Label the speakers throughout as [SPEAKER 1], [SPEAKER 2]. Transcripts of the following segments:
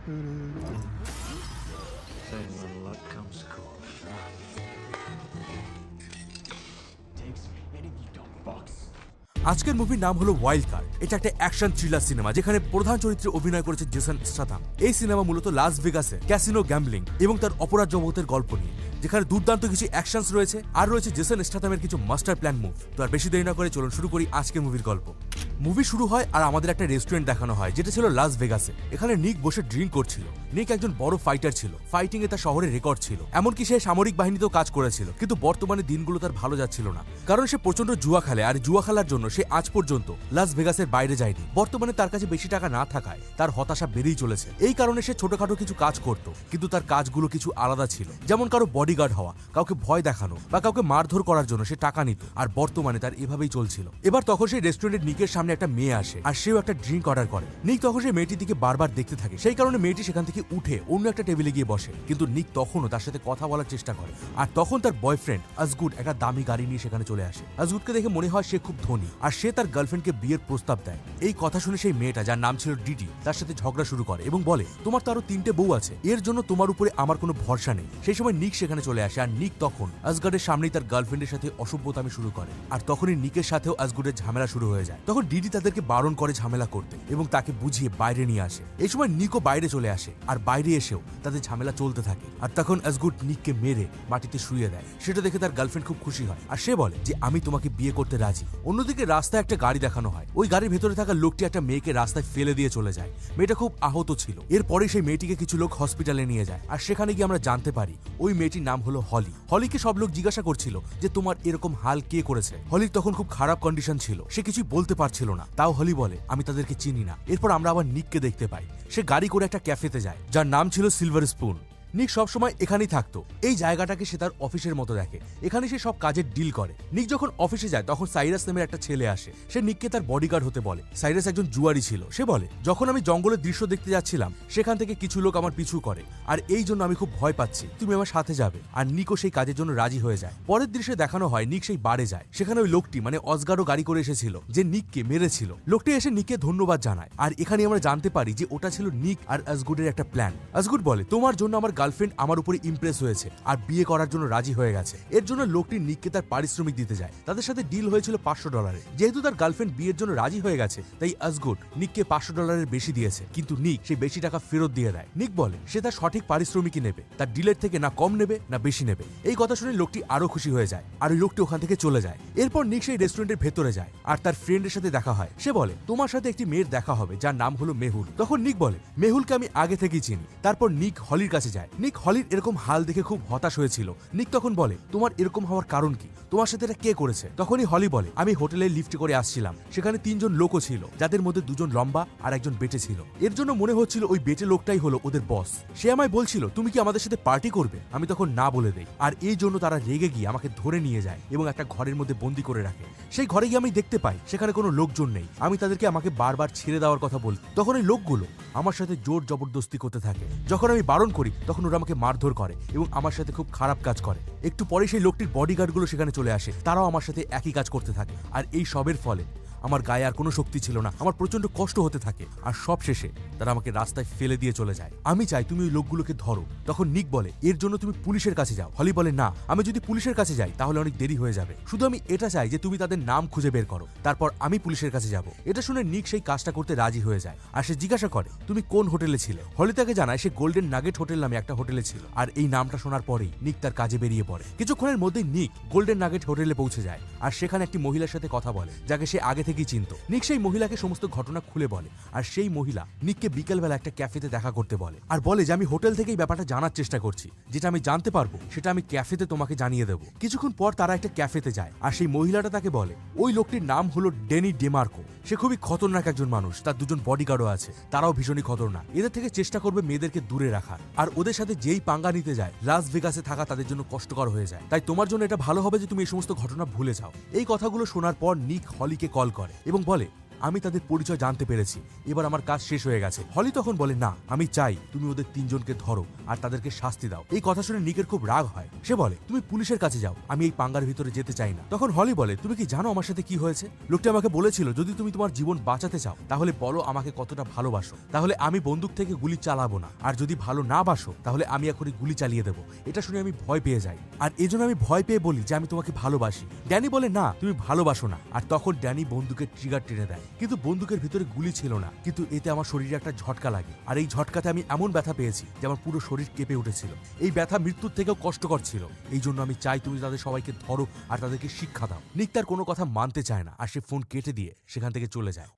[SPEAKER 1] Saying when luck comes cool. Takes me hitting you dumb fucks.
[SPEAKER 2] আজকের মুভির নাম হলো ওয়াইল্ড কার্ড। এটা একটা অ্যাকশন থ্রিলার সিনেমা যেখানে প্রধান চরিত্রে অভিনয় করেছে জেসন স্ট্যাথাম। এই সিনেমা মূলত লাস ভেগাসে ক্যাসিনো গ্যাম্বলিং এবং তার অপরাধ জগতের গল্প নিয়ে, যেখানে দুর্দান্ত কিছু অ্যাকশনস রয়েছে আর রয়েছে জেসন স্ট্যাথামের কিছু মাস্টার প্ল্যান মুভ। তো আর বেশি দেরি না করে চলুন শুরু করি আজকের মুভির গল্প। মুভি শুরু হয় আর আমাদের একটা রেস্টুরেন্ট দেখানো হয় যেটা ছিল লাস ভেগাসে। এখানে নিক বসে ড্রিঙ্ক করছিল। নিক একজন বড় ফাইটার ছিল, ফাইটিং এ তার শহরে রেকর্ড ছিল, এমনকি সে সামরিক বাহিনীতেও কাজ করেছিল। কিন্তু বর্তমানে দিনগুলো তার ভালো যাচ্ছিল না, কারণ সে প্রচন্ড জুয়া খেলে আর জুয়া খেলার জন্য সে আজ পর্যন্ত লাস ভেগাসের বাইরে যায়নি। বর্তমানে তার কাছে বেশি টাকা না থাকায় তার হতাশা বেড়েই চলেছে। এই কারণে সে ছোটখাটো কিছু কাজ করত, কিন্তু তার কাজগুলো কিছু আলাদা ছিল, যেমন কারো বডিগার্ড হওয়া, কাউকে ভয় দেখানো বা কাউকে মারধর করার জন্য সে টাকা নিত। আর বর্তমানে তার এভাবেই চলছিল। এবার তখন সেই রেস্টুরেন্টের নিকের সামনে একটা মেয়ে আসে আর সেও একটা ড্রিঙ্ক অর্ডার করে। নিক তখন সেই মেয়েটির দিকে বারবার দেখতে থাকে, সেই কারণে মেয়েটি সেখান থেকে উঠে অন্য একটা টেবিলে গিয়ে বসে। কিন্তু নিক তখনও তার সাথে কথা বলার চেষ্টা করে। আর তখন তার বয়ফ্রেন্ড আজগুড একটা দামি গাড়ি নিয়ে সেখানে চলে আসে। আজগুডকে দেখে মনে হয় সে খুব ধনী আর সে তার গার্লফ্রেন্ডকে বিয়ের প্রস্তাব দেয়। এই কথা শুনে সেই মেয়েটা, যার নাম ছিল ডিডি, তার সাথে ঝগড়া শুরু করে এবং বলে, তোমার তো আরো 3টে বউ আছে, এর জন্য তোমার উপরে আমার কোনো ভরসা নেই। সেই সময় নিক সেখানে চলে আসে আর নিক তখন আজগার্ডের সামনেই তার গার্লফ্রেন্ডের সাথে অসভ্যতামি শুরু করে। আর তখনই নিকের সাথেও আজগুডের ঝামেলা শুরু হয়ে যায়। তখন ডিডি তাদেরকে বারণ করে ঝামেলা করতে এবং তাকে বুঝিয়ে বাইরে নিয়ে আসে। এই সময় নিকও বাইরে চলে আসে আর বাইরে এসেও তাদের ঝামেলা চলতে থাকে। আর তখন আজগুড নিককে মেরে মাটিতে শুইয়ে দেয়। সেটা দেখে তার গার্লফ্রেন্ড খুব খুশি হয় আর সে বলে যে আমি তোমাকে বিয়ে করতে রাজি। অন্যদিকে রাস্তায় একটা গাড়ি দেখানো হয়। ওই গাড়ির ভেতরে থাকা লোকটি একটা মেয়েকে রাস্তায় ফেলে দিয়ে চলে যায়। মেয়েটা খুব আহত ছিল। এরপরে সেই মেয়েটিকে কিছু লোক হসপিটালে নিয়ে যায় আর সেখানে গিয়ে আমরা জানতে পারি ওই মেয়েটির নাম হলো হলি। হলিকে সব লোক জিজ্ঞাসা করছিল যে তোমার এরকম হাল কে করেছে। হলির তখন খুব খারাপ কন্ডিশন ছিল, সে কিছুই বলতে পারছিল না। তাও হলি বলে আমি তাদেরকে চিনি না। এরপর আমরা আবার নিককে দেখতে পাই। সে গাড়ি করে একটা ক্যাফেতে যায় যার নাম ছিল সিলভার স্পুন। নিক সবসময় এখানেই থাকতো। এই জায়গাটাকে সে তার অফিসের মতো দেখে। এখানে সে সব কাজের ডিল করে। নিক যখন অফিসে যায় তখন সাইরাস নামের একটা ছেলে আসে। সে নিককে তার বডিগার্ড হতে বলে। সাইরাস একজন জুয়ারি ছিল। সে বলে, যখন আমি জঙ্গলের দৃশ্য দেখতে যাচ্ছিলাম সেখান থেকে কিছু লোক আমার পিছু করে আর এই জন্য আমি খুব ভয় পাচ্ছি, তুমি আমার সাথে যাবে। আর নিকও সেই কাজের জন্য রাজি হয়ে যায়। পরের দৃশ্যে দেখানো হয় নিক সেই বারে যায়। সেখানে ওই লোকটি মানে অজগারও গাড়ি করে এসেছিল যে নিককে মেরেছিল। লোকটি এসে নিককে ধন্যবাদ জানায় আর এখানে আমরা জানতে পারি যে ওটা ছিল নিক আর আজগুডের একটা প্ল্যান। আজগুড বলে, তোমার জন্য আমার গার্লফ্রেন্ড আমার উপরে ইমপ্রেস হয়েছে আর বিয়ে করার জন্য রাজি হয়ে গেছে। এর জন্য লোকটি নিককে তার পারিশ্রমিক দিতে যায়। তাদের সাথে ডিল হয়েছিল $500। যেহেতু তার গার্লফ্রেন্ড বিয়ের জন্য রাজি হয়ে গেছে তাই আজগুড নিককে $500 বেশি দিয়েছে, কিন্তু নিক সেই বেশি টাকা ফেরত দিয়ে দেয়। নিক বলে সে তার সঠিক পারিশ্রমিকই নেবে, তার ডিলের থেকে না কম নেবে না বেশি নেবে। এই কথা শুনে লোকটি আরো খুশি হয়ে যায় আর ওই লোকটি ওখান থেকে চলে যায়। এরপর নিক সেই রেস্টুরেন্টের ভেতরে যায় আর তার ফ্রেন্ডের সাথে দেখা হয়। সে বলে, তোমার সাথে একটি মেয়ের দেখা হবে যার নাম হলো মেহুল। তখন নিক বলে, মেহুলকে আমি আগে থেকেই চিনি। তারপর নিক হলির কাছে যায়। নিক হলির এরকম হাল দেখে খুব হতাশ হয়েছিল। নিক তখন বলে, তোমার এরকম হওয়ার কারণ কি, তোমার সাথে এটা কে করেছে? তখনই হলি বলে, আমি হোটেলে লিফট করে আসছিলাম, সেখানে 3 জন লোকও ছিল, যাদের মধ্যে 2 জন লম্বা আর একজন বেটে ছিল। এর জন্য মনে হচ্ছিল ওই বেটে লোকটাই হলো ওদের বস। সে আমায় বলছিল তুমি কি আমাদের সাথে পার্টি করবে? আমি তখন না বলে দেই আর এই জন্য তারা রেগে গিয়ে আমাকে ধরে নিয়ে যায় এবং একটা ঘরের মধ্যে বন্দি করে রাখে। সেই ঘরে গিয়ে আমি দেখতে পাই সেখানে কোনো লোকজন নেই। আমি তাদেরকে আমাকে বারবার ছেড়ে দেওয়ার কথা বলি। তখন এই লোকগুলো আমার সাথে জোর জবরদস্তি করতে থাকে। যখন আমি বারণ করি তখন ওরা আমাকে মারধর করে এবং আমার সাথে খুব খারাপ কাজ করে। একটু পরে সেই লোকটির বডিগার্ডগুলো সেখানে চলে আসে, তারাও আমার সাথে একই কাজ করতে থাকে। আর এই সবের ফলে আমার গায়ে আর কোনো শক্তি ছিল না, আমার প্রচন্ড কষ্ট হতে থাকে আর সব শেষে তারা আমাকে রাস্তায় ফেলে দিয়ে চলে যায়। আমি চাই তুমি ওই লোকগুলোকে ধরো। তখন নিক বলে, এর জন্য তুমি পুলিশের কাছে যাও। হলি বলে, না, আমি যদি পুলিশের কাছে যাই তাহলে অনেক দেরি হয়ে যাবে, শুধু আমি এটা চাই যে তুমি তাদের নাম খুঁজে বের করো, তারপর আমি পুলিশের কাছে যাব। এটা শুনে নিক সেই কাজটা করতে রাজি হয়ে যায় আর সে জিজ্ঞাসা করে, তুমি কোন হোটেলে ছিলে? হলি তাকে জানায় সে গোল্ডেন নাগেট হোটেল নামে একটা হোটেলে ছিল। আর এই নামটা শোনার পরেই নিক তার কাজে বেরিয়ে পড়ে। কিছুক্ষণের মধ্যেই নিক গোল্ডেন নাগেট হোটেলে পৌঁছে যায় আর সেখানে একটি মহিলার সাথে কথা বলে যাকে সে আগে থেকেই চিনত। নিক সেই মহিলাকে সমস্ত ঘটনা খুলে বলে আর সেই মহিলা নিককে বিকেলবেলা একটা ক্যাফেতে দেখা করতে বলে আর বলে যে আমি হোটেল থেকেই ব্যাপারটা জানার চেষ্টা করছি, যেটা আমি জানতে পারবো সেটা আমি ক্যাফেতে তোমাকে জানিয়ে দেবো। কিছুক্ষণ পর তারা একটা ক্যাফেতে যায় আর সেই মহিলাটা তাকে বলে ওই লোকটির নাম হলো ডেনি ডেমার্কো। সে খুবই খতরনাক একজন মানুষ, তার 2 জন বডিগার্ডও আছে, তারাও ভীষণই খতরনাক। এদের থেকে চেষ্টা করবে মেয়েদেরকে দূরে রাখার আর ওদের সাথে যেই পাঙ্গা নিতে যায় লাস ভেগাসে থাকা তাদের জন্য কষ্টকর হয়ে যায়। তাই তোমার জন্য এটা ভালো হবে যে তুমি এই সমস্ত ঘটনা ভুলে যাও। এই কথাগুলো শোনার পর নিক হলিকে কল করে এবং বলে, আমি তাদের পরিচয় জানতে পেরেছি, এবার আমার কাজ শেষ হয়ে গেছে। হলি তখন বলে, না, আমি চাই তুমি ওদের 3 জনকে ধরো আর তাদেরকে শাস্তি দাও। এই কথা শুনে নিকের খুব রাগ হয়। সে বলে, তুমি পুলিশের কাছে যাও, আমি এই পাঙ্গার ভিতরে যেতে চাই না। তখন হলি বলে, তুমি কি জানো আমার সাথে কি হয়েছে? লোকটি আমাকে বলেছিল যদি তুমি তোমার জীবন বাঁচাতে চাও তাহলে বলো আমাকে কতটা ভালোবাসো, তাহলে আমি বন্দুক থেকে গুলি চালাবো না, আর যদি ভালো না বাসো তাহলে আমি এখনই গুলি চালিয়ে দেবো। এটা শুনে আমি ভয় পেয়ে যাই, আর এজন্য আমি ভয় পেয়ে বলি যে আমি তোমাকে ভালোবাসি। ড্যানি বলে, না, তুমি ভালোবাসো না। আর তখন ড্যানি বন্দুকের ট্রিগার টেনে দেয়, কিন্তু বন্দুকের ভিতরে গুলি ছিল না। কিন্তু এতে আমার শরীরে একটা ঝটকা লাগে, আর এই ঝটকাতে আমি এমন ব্যথা পেয়েছি যে আমার পুরো শরীর কেঁপে উঠেছিল। এই ব্যথা মৃত্যুর থেকেও কষ্টকর ছিল। এই জন্য আমি চাই তুমি তাদের সবাইকে ধরো আর তাদেরকে শিক্ষা দাও। নিক তার কোনো কথা মানতে চায় না, আর সে ফোন কেটে দিয়ে সেখান থেকে চলে যায়।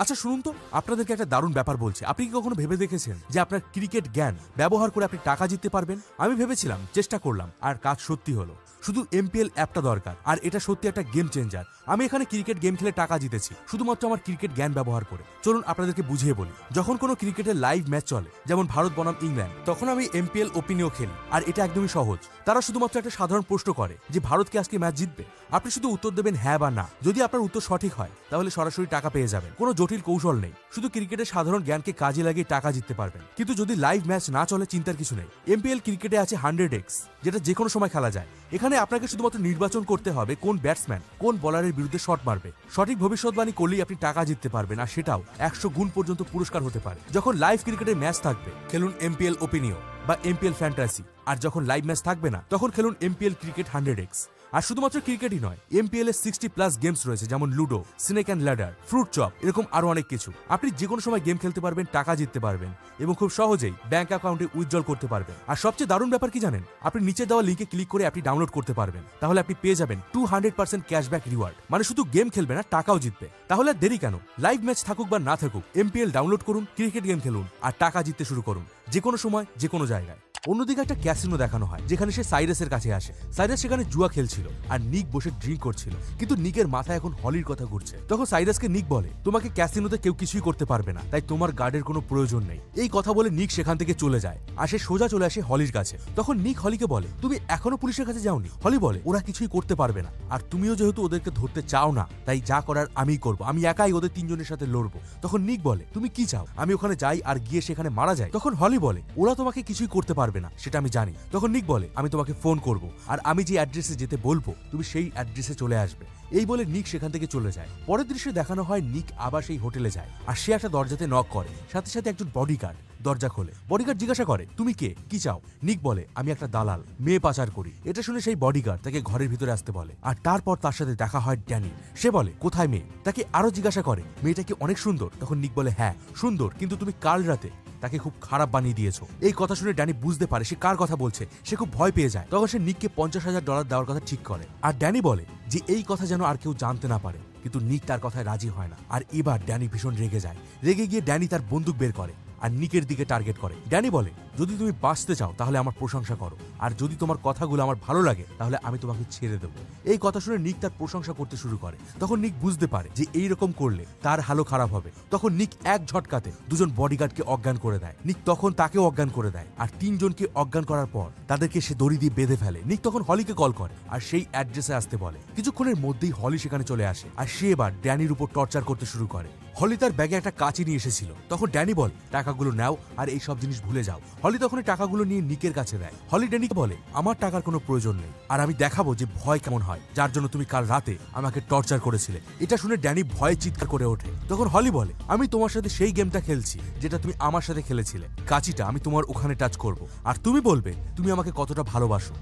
[SPEAKER 2] আচ্ছা শুনুন তো, আপনাদেরকে একটা দারুণ ব্যাপার বলছি। আপনি কি কখনো ভেবে দেখেছেন যে আপনার ক্রিকেট জ্ঞান ব্যবহার করে আপনি টাকা জিততে পারবেন? আমি ভেবেছিলাম, চেষ্টা করলাম, আর কাজ সত্যি হলো। শুধু এমপিএল অ্যাপটা দরকার, আর এটা সত্যি একটা গেম চেঞ্জার। আমি এখানে ক্রিকেট গেম খেলে টাকা জিতেছি শুধুমাত্র আমার ক্রিকেট জ্ঞান ব্যবহার করে। চলুন আপনাদেরকে বুঝিয়ে বলি। যখন কোনো ক্রিকেটের লাইভ ম্যাচ চলে, যেমন ভারত বনাম ইংল্যান্ড, তখন আমি এমপিএল ওপিনিও খেলি। আর এটা একদমই সহজ। তারা শুধুমাত্র একটা সাধারণ প্রশ্ন করে যে ভারতকে আজকে ম্যাচ জিতবে। আপনি শুধু উত্তর দেবেন হ্যাঁ বা না। যদি আপনার উত্তর সঠিক হয় তাহলে সরাসরি টাকা পেয়ে যাবেন। কোনো জটিল কৌশল নেই, শুধু ক্রিকেটের সাধারণ জ্ঞানকে কাজে লাগিয়ে টাকা জিততে পারবেন। কিন্তু যদি লাইভ ম্যাচ না চলে, চিন্তার কিছু নেই। এমপিএল ক্রিকেটে আছে 100x, যেটা যে কোনো সময় খেলা যায়। এখানে আপনাকে শুধুমাত্র নির্বাচন করতে হবে কোন ব্যাটসম্যান কোন বলারের বিরুদ্ধে শট মারবে। সঠিক ভবিষ্যৎবাণী করলেই আপনি টাকা জিততে পারবেন, আর সেটাও 100 গুণ পর্যন্ত পুরস্কার হতে পারে। যখন লাইভ ক্রিকেটের ম্যাচ থাকবে খেলুন এমপিএল ওপিনিও বা এমপিএল ফ্যান্টাসি, আর যখন লাইভ ম্যাচ থাকবে না তখন খেলুন এমপিএল ক্রিকেট 100x। আর শুধুমাত্র ক্রিকেটই নয়, এমপিএল এর 60+ গেমস রয়েছে, যেমন ludo, snake and ladder, fruit chop, এরকম আরো অনেক কিছু। আপনি যে কোনো সময় গেম খেলতে পারবেন, টাকা জিততে পারবেন, এবং খুব সহজেই ব্যাংক অ্যাকাউন্টে উইথড্রল করতে পারবেন। আর সবচেয়ে দারুণ ব্যাপার কি জানেন? আপনি নিচে দেওয়া লিঙ্কে ক্লিক করে আপনি ডাউনলোড করতে পারবেন। তাহলে আপনি পেয়ে যাবেন 200% ক্যাশব্যাক রিওয়ার্ড। মানে শুধু গেম খেলবে না, টাকাও জিতবে। তাহলে আর দেরি কেন? লাইভ ম্যাচ থাকুক বা না থাকুক, এমপিএল ডাউনলোড করুন, ক্রিকেট গেম খেলুন, আর টাকা জিততে শুরু করুন, যে কোনো সময় যে কোনো জায়গায়। অন্যদিকে একটা ক্যাসিনো দেখানো হয়, যেখানে সে সাইরাসের কাছে আসে। সাইরাস সেখানে জুয়া খেলছিল, আর নিক বসে ড্রিঙ্ক করছিল। কিন্তু নিকের মাথায় এখন হলির কথা ঘুরছে। তখন সাইরাসকে নিক বলে, তোমাকে ক্যাসিনোতে কেউ কিছুই করতে পারবে না, তাই তোমার গার্ডের কোনো প্রয়োজন নেই। এই কথা বলে নিক সেখান থেকে চলে যায়, আর সে সোজা চলে আসে হলির কাছে। তখন নিক হলিকে বলে, তুমি এখনো পুলিশের কাছে যাওনি? হলি বলে, ওরা কিছুই করতে পারবে না, আর তুমিও যেহেতু ওদেরকে ধরতে চাও না, তাই যা করার আমিই করবো। আমি একাই ওদের 3 জনের সাথে লড়বো। তখন নিক বলে, তুমি কি চাও আমি ওখানে যাই আর গিয়ে সেখানে মারা যায়? তখন হলি বলে, ওরা তোমাকে কিছুই করতে পারবে না, সেটা আমি জানি। তখন নিক বলে, আমি তোমাকে ফোন করব, আর আমি যে অ্যাড্রেসে যেতে বলবো তুমি সেই অ্যাড্রেসে চলে আসবে। এই বলে নিক সেখান থেকে চলে যায়। পরের দৃশ্যে দেখানো হয় নিক আবার সেই হোটেলে যায়, আর সে একটা দরজাতে নক করে। সাথে সাথে একজন বডিগার্ড দরজা খোলে। বডিগার্ড জিজ্ঞাসা করে, তুমি কে, কি চাও? নিক বলে, আমি একটা দালাল, মেয়ে পাচার করি। এটা শুনে সেই বডিগার্ড তাকে ঘরের ভিতরে আসতে বলে, আর তারপর তার সাথে দেখা হয় ড্যানি। সে বলে, কোথায় মেয়ে? তাকে আরো জিজ্ঞাসা করে, মেয়েটা কি অনেক সুন্দর? তখন নিক বলে, হ্যাঁ সুন্দর, কিন্তু তুমি কাল রাতে তাকে খুব খারাপ বানিয়ে দিয়েছো। এই কথা শুনে ড্যানি বুঝতে পারে সে কার কথা বলছে। সে খুব ভয় পেয়ে যায়। তখন সে নিককে $50,000 দেওয়ার কথা ঠিক করে, আর ড্যানি বলে যে এই কথা যেন আর কেউ জানতে না পারে। কিন্তু নিক তার কথায় রাজি হয় না। আর এবার ড্যানি ভীষণ রেগে যায়। রেগে গিয়ে ড্যানি তার বন্দুক বের করে আর নিকের দিকে টার্গেট করে। ড্যানি বলে, যদি তুমি বাঁচতে চাও তাহলে আমার প্রশংসা করো, আর যদি তোমার কথাগুলো আমার ভালো লাগে তাহলে আমি তোমাকে ছেড়ে দেবো। এই কথা শুনে নিক তার প্রশংসা করতে শুরু করে। তখন নিক বুঝতে পারে যে এইরকম করলে তার হালও খারাপ হবে। তখন নিক এক ঝটকাতে 2 জন বডিগার্ডকে অজ্ঞান করে দেয়। নিক তখন তাকেও অজ্ঞান করে দেয়, আর 3 জনকে অজ্ঞান করার পর তাদেরকে সে দড়ি দিয়ে বেঁধে ফেলে। নিক তখন হলিকে কল করে আর সেই অ্যাড্রেসে আসতে বলে। কিছুক্ষণের মধ্যেই হলি সেখানে চলে আসে, আর সে এবার ড্যানির উপর টর্চার করতে শুরু করে। হলি তার ব্যাগে একটা কাঁচি নিয়ে এসেছিল। তখন ড্যানি বলে, টাকাগুলো নাও আর এই সব জিনিস ভুলে যাও। হলি তখন টাকাগুলো নিয়ে নিকের কাছে দেয়। হলি ড্যানিকে বলে, আমার টাকার কোনো প্রয়োজন নেই, আর আমি দেখাবো যে ভয় কেমন হয়, যার জন্য তুমি কাল রাতে আমাকে টর্চার করেছিলে। এটা শুনে ড্যানি ভয়ে চিৎকার করে ওঠে। তখন হলি বলে, আমি তোমার সাথে সেই গেমটা খেলছি যেটা তুমি আমার সাথে খেলেছিলে। কাঁচিটা আমি তোমার ওখানে টাচ করব, আর তুমি বলবে তুমি আমাকে কতটা ভালোবাসো।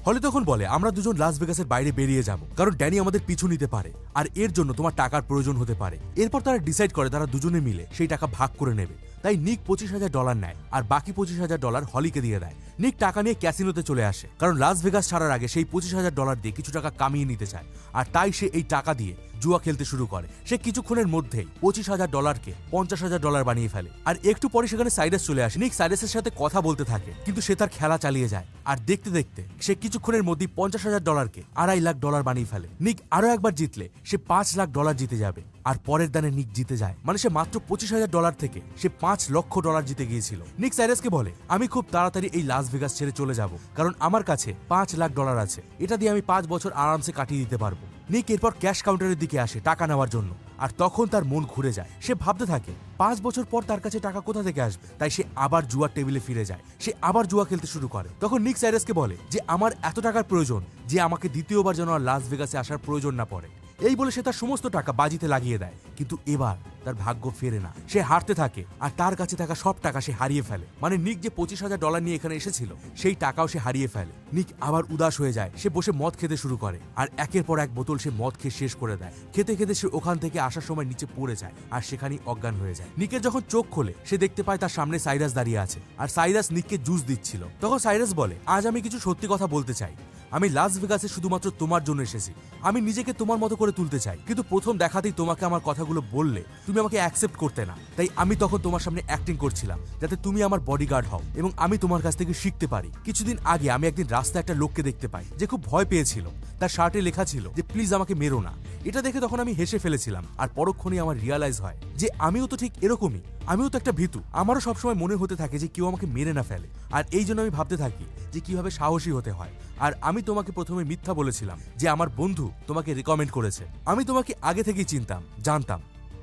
[SPEAKER 2] হলি তখন বলে, আমরা 2 জন লাস ভেগাসের বাইরে বেরিয়ে যাব, কারণ ড্যানি আমাদের পিছু নিতে পারে, আর এর জন্য তোমার টাকার প্রয়োজন হতে পারে। এরপর তারা ডিসাইড করে তারা দুজনে মিলে সেই টাকা ভাগ করে নেবে। তাই নিক $25,000 নেয়, আর বাকি $25,000 হলিকে দিয়ে দেয়। নিক টাকা নিয়ে ক্যাসিনোতে চলে আসে, কারণ লাস ভেগাস ছাড়ার আগে সেই $25,000 দিয়ে কিছু টাকা কামিয়ে নিতে চায়। আর তাই সে এই টাকা দিয়ে জুয়া খেলতে শুরু করে। সে কিছুক্ষণের মধ্যেই $25,000কে $50,000 বানিয়ে ফেলে। আর একটু পরে সেখানে সাইরাস চলে আসে। নিক সাইরাসের সাথে কথা বলতে থাকে, কিন্তু সে তার খেলা চালিয়ে যায়। আর দেখতে দেখতে সে কিছুক্ষণের মধ্যেই $50,000কে $2.5 লাখ বানিয়ে ফেলে। নিক আরো একবার জিতলে সে $5 লাখ জিতে যাবে। আর পরের দানে নিক জিতে যায়। মানে সে মাত্র $25,000 থেকে সে $5 লক্ষ জিতে গিয়েছিল। নিক সাইরাসকে বলে, আমি খুব তাড়াতাড়ি এই লাস ভেগাস ছেড়ে চলে যাব, কারণ আমার কাছে $5 লাখ আছে। এটা দিয়ে আমি 5 বছর আরামসে কাটিয়ে দিতে পারবো। নিক এরপর ক্যাশ কাউন্টারের দিকে আসে টাকা নেওয়ার জন্য, আর তখন তার মন ঘুরে যায়। সে ভাবতে থাকে 5 বছর পর তার কাছে টাকা কোথা থেকে আসবে। তাই সে আবার জুয়ার টেবিলে ফিরে যায়। সে আবার জুয়া খেলতে শুরু করে। তখন নিক সাইরাসকে বলে যে আমার এত টাকার প্রয়োজন যে আমাকে দ্বিতীয়বার যেন আর লাস ভেগাসে আসার প্রয়োজন না পড়ে। এই বলে সে তার সমস্ত টাকা বাজিতে লাগিয়ে দেয়। কিন্তু এবার তার ভাগ্য ফেরে না। সে হারতে থাকে আর তার কাছে থাকা সব টাকা সে হারিয়ে ফেলে। মানে নিক যে $25,000 নিয়ে এখানে এসেছিল সেই টাকাও সে হারিয়ে ফেলে। নিক আবার উদাস হয়ে যায়। সে বসে মদ খেতে শুরু করে আর একের পর এক বোতল সে মদ খেয়ে শেষ করে দেয়। খেতে খেতে সে ওখান থেকে আসার সময় নিচে পড়ে যায় আর সেখানেই অজ্ঞান হয়ে যায়। নিকের যখন চোখ খোলে সে দেখতে পায় তার সামনে সাইরাস দাঁড়িয়ে আছে আর সাইরাস নিককে জুস দিচ্ছিল। তখন সাইরাস বলে, আজ আমি কিছু সত্যি কথা বলতে চাই। আমি লাস ভেগাসে শুধুমাত্র তোমার জন্য এসেছি। আমি নিজেকে তোমার মতো করে তুলতে চাই, কিন্তু প্রথম দেখাতেই তোমাকে আমার কথাগুলো বললে তুমি আমাকে অ্যাকসেপ্ট করতে না। তাই আমি তখন তোমার সামনে অ্যাক্টিং করছিলাম যাতে তুমি আমার বডিগার্ড হও এবং আমি তোমার কাছ থেকে শিখতে পারি। কিছুদিন আগে আমি একদিন রাস্তায় একটা লোককে দেখতে পাই যে খুব ভয় পেয়েছিল। তার শার্টে লেখা ছিল যে প্লিজ আমাকে মেরো না। এটা দেখে তখন আমি হেসে ফেলেছিলাম আর পরক্ষণেই আমার রিয়ালাইজ হয় যে আমিও তো ঠিক এরকমই। আমিও তো একটা ভীতু। আমারও সবসময় মনে হতে থাকে যে কেউ আমাকে মেরে না ফেলে। আর এই জন্য আমি ভাবতে থাকি যে কিভাবে সাহসী হতে হয়। আর আমি তোমাকে প্রথমে মিথ্যা বলেছিলাম যে আমার বন্ধু তোমাকে রিকমেন্ড করেছে। আমি তোমাকে আগে থেকেই চিনতাম, জানতাম।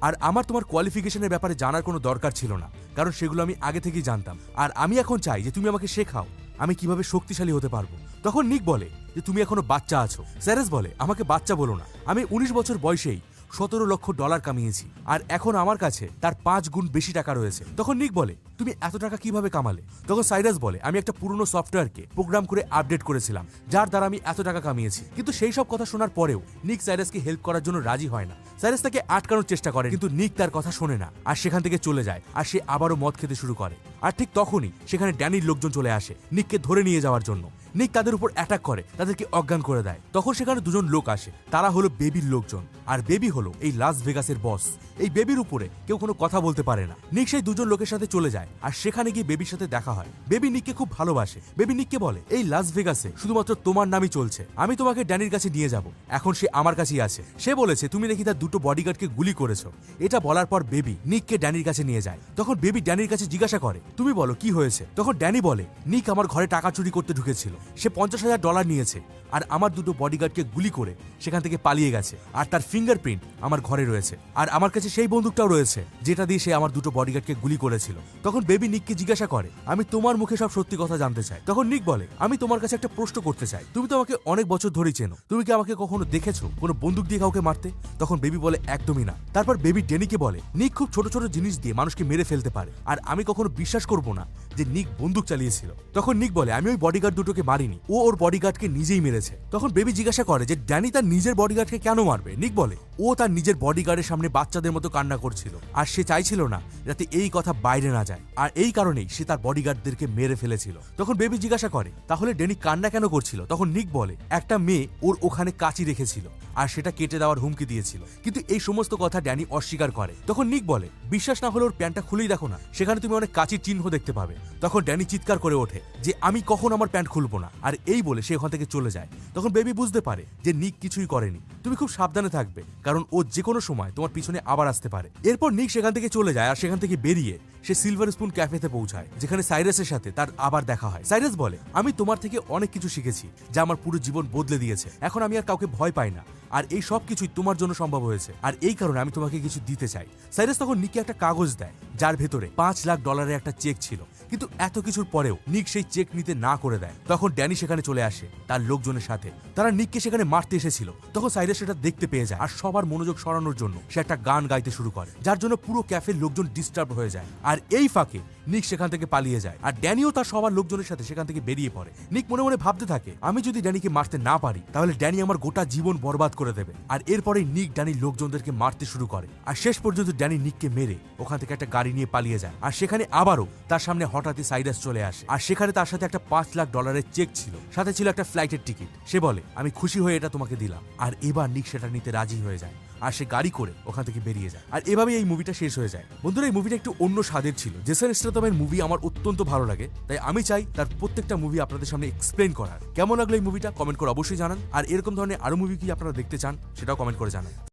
[SPEAKER 2] আর আমার তোমার কোয়ালিফিকেশনের ব্যাপারে জানার কোনো দরকার ছিল না, কারণ সেগুলো আমি আগে থেকেই জানতাম। আর আমি এখন চাই যে তুমি আমাকে শেখাও আমি কিভাবে শক্তিশালী হতে পারবো। তখন নিক বলে যে তুমি এখনো বাচ্চা আছো। সাইরাস বলে, আমাকে বাচ্চা বলো না। আমি 19 বছর বয়সেই $17 লক্ষ কামিয়েছি আর এখন আমার কাছে তার 5 গুণ বেশি টাকা রয়েছে। তখন নিক বলে, তুমি এত টাকা কিভাবে কামালে? তখন সাইরাস বলে, আমি একটা পুরনো সফটওয়্যারকে প্রোগ্রাম করে আপডেট করেছিলাম যার দ্বারা আমি এত টাকা কামিয়েছি। কিন্তু সেই সব কথা শোনার পরেও নিক সাইরাসকে হেল্প করার জন্য রাজি হয় না। সাইরাস তাকে আটকানোর চেষ্টা করে, কিন্তু নিক তার কথা শোনে না আর সেখান থেকে চলে যায়। আর সে আবারও মদ খেতে শুরু করে। আর ঠিক তখনই সেখানে ড্যানির লোকজন চলে আসে নিককে ধরে নিয়ে যাওয়ার জন্য। নিক তাদের উপর অ্যাটাক করে, তাদেরকে অজ্ঞান করে দেয়। তখন সেখানে দুজন লোক আসে, তারা হলো বেবির লোকজন। আর বেবি হলো এই লাস ভেগাসের বস। এই বেবির উপরে কেউ কোনো কথা বলতে পারে না। নিক সেই দুজন লোকের সাথে চলে যায় আর সেখানে গিয়ে বেবির সাথে দেখা হয়। বেবি নিককে খুব ভালোবাসে। বেবি নিককে বলে, এই লাস ভেগাসে শুধুমাত্র তোমার নামই চলছে। আমি তোমাকে ড্যানির কাছে নিয়ে যাব। এখন সে আমার কাছেই আছে। সে বলেছে তুমি নাকি তার 2টো বডিগার্ডকে গুলি করেছো। এটা বলার পর বেবি নিককে ড্যানির কাছে নিয়ে যায়। তখন বেবি ড্যানির কাছে জিজ্ঞাসা করে, তুমি বলো কি হয়েছে? তখন ড্যানি বলে, নিক আমার ঘরে টাকা চুরি করতে ঢুকেছিল। সে $50,000 নিয়েছে আর আমার 2টো বডিগার্ডকে গুলি করে সেখান থেকে পালিয়ে গেছে। আর তার ফিঙ্গারপ্রিন্ট আমার ঘরে রয়েছে। আর আমার কাছে সেই বন্দুকটাও রয়েছে যেটা দিয়ে সে আমার 2টো বডিগার্ডকে গুলি করেছিল। তখন বেবি নিককে জিজ্ঞাসা করে, আমি তোমার মুখে সব সত্যি কথা জানতে চাই। তখন নিক বলে, আমি তোমার কাছে একটা প্রশ্ন করতে চাই। তুমি তো আমাকে অনেক বছর ধরেই চেনো। তুমি কি আমাকে কখনো দেখেছো কোনো বন্দুক দিয়ে কাউকে মারতে? তখন বেবি বলে, একদমই না। তারপর বেবি ড্যানিকে বলে, নিক খুব ছোট ছোট জিনিস দিয়ে মানুষকে মেরে ফেলতে পারে আর আমি কখনো বিশ্বাস করব না যে নিক বন্দুক চালিয়েছিল। তখন নিক বলে, আমি ওই বডিগার্ড দুটোকে মারিনি, ও ওর বডিগার্ডকে নিজেই মেরেছে। তখন বেবি জিজ্ঞাসা করে যে ড্যানি তার নিজের বডিগার্ডকে কেন মারবে? নিক বলে, ও তার নিজের বডিগার্ডের সামনে বাচ্চাদের মতো কান্না করছিল আর সে চাইছিল না যাতে এই কথা বাইরে না যায়। আর এই কারণেই সে তার বডিগার্ডদেরকে মেরে ফেলেছিল। তখন বেবি জিজ্ঞাসা করে, তাহলে ড্যানি কান্না কেন করছিল? তখন নিক বলে, একটা মেয়ে ওর ওখানে কাঁচি রেখেছিল আর সেটা কেটে দেওয়ার হুমকি দিয়েছিল। কিন্তু এই সমস্ত কথা ড্যানি অস্বীকার করে। তখন নিক বলে, বিশ্বাস না হলে ওর প্যান্টটা খুলেই দেখো না, সেখানে তুমি অনেক কাঁচির চিহ্ন দেখতে পাবে। তখন ড্যানি চিৎকার করে ওঠে যে আমি কখন আমার প্যান্ট খুলবো না। আর এই বলে সে ওখান থেকে চলে যায়। তখন বেবি বুঝতে পারে যে নিক কিছুই করেনি। তুমি খুব সাবধানে থাকবে, কারণ ও যে কোনো সময় তোমার পিছনে আবার আসতে পারে। এরপর নিক সেখান থেকে চলে যায় আর সেখান থেকে বেরিয়ে সে সিলভার স্পুন ক্যাফেতে পৌঁছায়, যেখানে সাইরাসের সাথে তার আবার দেখা হয়। সাইরাস বলে, আমি তোমার থেকে অনেক কিছু শিখেছি যা আমার পুরো জীবন বদলে দিয়েছে। এখন আমি আর কাউকে ভয় পাই না আর এই সব কিছুই তোমার জন্য সম্ভব হয়েছে। আর এই কারণে আমি তোমাকে কিছু দিতে চাই। সাইরাস তখন নিককে একটা কাগজ দেয় যার ভেতরে $5 লাখ একটা চেক ছিল। কিন্তু এত কিছুর পরেও নিক সেই চেক নিতে না করে দেয়। তখন ড্যানি সেখানে চলে আসে তার লোকজনের সাথে। তারা নিককে সেখানে মারতে এসেছিল। তখন সাইরাস সেটা দেখতে পেয়ে যায় আর সবার মনোযোগ সরানোর জন্য সে একটা গান গাইতে শুরু করে, যার জন্য পুরো ক্যাফের লোকজন ডিস্টার্ব হয়ে যায়। আর এই ফাঁকে নিক সেখান থেকে পালিয়ে যায় আর ড্যানিও তার সবার লোকজনের সাথে সেখান থেকে বেরিয়ে পড়ে। নিক মনে মনে ভাবতে থাকে, আমি যদি ড্যানিকে মারতে না পারি তাহলে ড্যানি আমার গোটা জীবন বরবাদ করে দেবে। আর এরপরেই নিক ড্যানির লোকজনদেরকে মারতে শুরু করে আর শেষ পর্যন্ত ড্যানি নিককে মেরে ওখান থেকে একটা গাড়ি নিয়ে পালিয়ে যায়। আর সেখানে আবারও তার সামনে হঠাৎই সাইরাস চলে আসে আর সেখানে তার সাথে একটা $5 লাখ চেক ছিল, সাথে ছিল একটা ফ্লাইটের টিকিট। সে বলে, আমি খুশি হয়ে এটা তোমাকে দিলাম। আর এবার নিক সেটা নিতে রাজি হয়ে যায় আর সে গাড়ি করে ওখান থেকে বেরিয়ে যায়। আর এভাবেই এই মুভিটা শেষ হয়ে যায়। বন্ধুরা, এই মুভিটা একটু অন্য স্বাদের ছিল। জেসন স্ট্যাথমের মুভি আমার অত্যন্ত ভালো লাগে, তাই আমি চাই তার প্রত্যেকটা মুভি আপনাদের সামনে এক্সপ্লেন করার। কেমন লাগলো এই মুভিটা কমেন্ট করে অবশ্যই জানান। আর এরকম ধরনের আরো মুভি কি আপনারা দেখতে চান সেটাও কমেন্ট করে জানান।